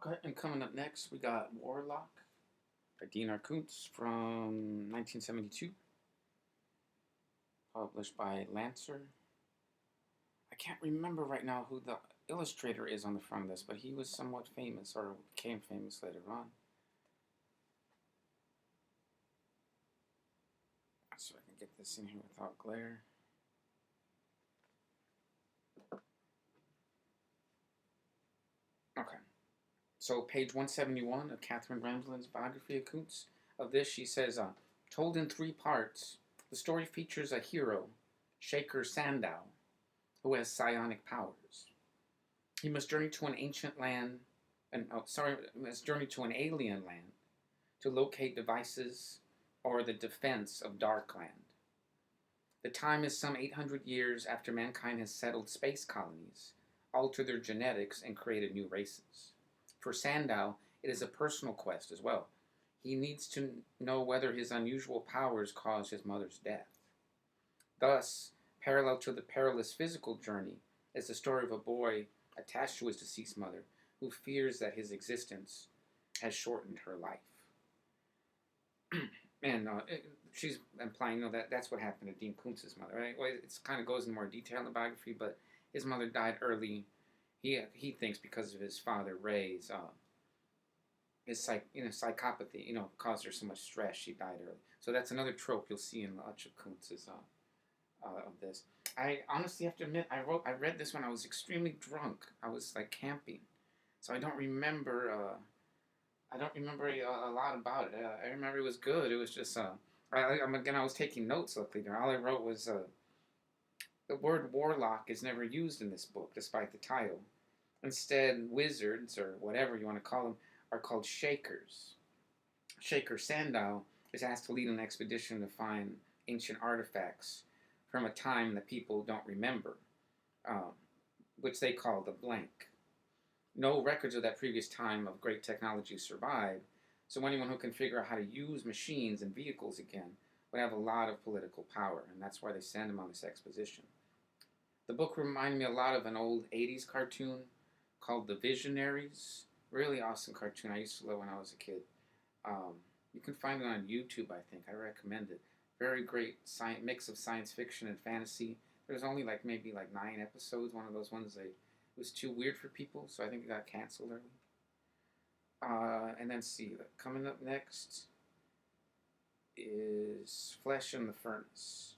Okay, and coming up next, we got Warlock by R Koontz from 1972, published by Lancer. I can't remember right now who the illustrator is on the front of this, but he was somewhat famous or became famous later on. So I can get this in here without glare. Okay. So page 171 of Catherine Ramsland's biography of Koontz. Of this, she says, told in 3 parts, the story features a hero, Shaker Sandow, who has psionic powers. He must journey to an ancient land, must journey to an alien land to locate devices or the defense of Darkland. The time is some 800 years after mankind has settled space colonies, altered their genetics, and created new races. For Sandow, it is a personal quest as well. He needs to know whether his unusual powers caused his mother's death. Thus, parallel to the perilous physical journey is the story of a boy attached to his deceased mother who fears that his existence has shortened her life. And she's implying that that's what happened to Dean Koontz's mother, right? Well, it kind of goes into more detail in the biography, but his mother died early. He thinks because of his father Ray's his psychopathy, caused her so much stress. She died early. So that's another trope you'll see in much of Koontz's of this. I honestly have to admit, I read this when I was extremely drunk. I was like camping, so I don't remember. I don't remember a lot about it. I remember it was good. It was just I was taking notes. Luckily, there. All I wrote was the word warlock is never used in this book, despite the title. Instead, wizards, or whatever you want to call them, are called shakers. Shaker Sandow is asked to lead an expedition to find ancient artifacts from a time that people don't remember, which they call the blank. No records of that previous time of great technology survive, so anyone who can figure out how to use machines and vehicles again would have a lot of political power, and that's why they send him on this expedition. The book reminded me a lot of an old 80s cartoon called The Visionaries. Really awesome cartoon I used to love when I was a kid. You can find it on YouTube, I think. I recommend it. Very great mix of science fiction and fantasy. There's only maybe 9 episodes. One of those ones it was too weird for people, so I think it got canceled early. And then coming up next is Flesh in the Furnace.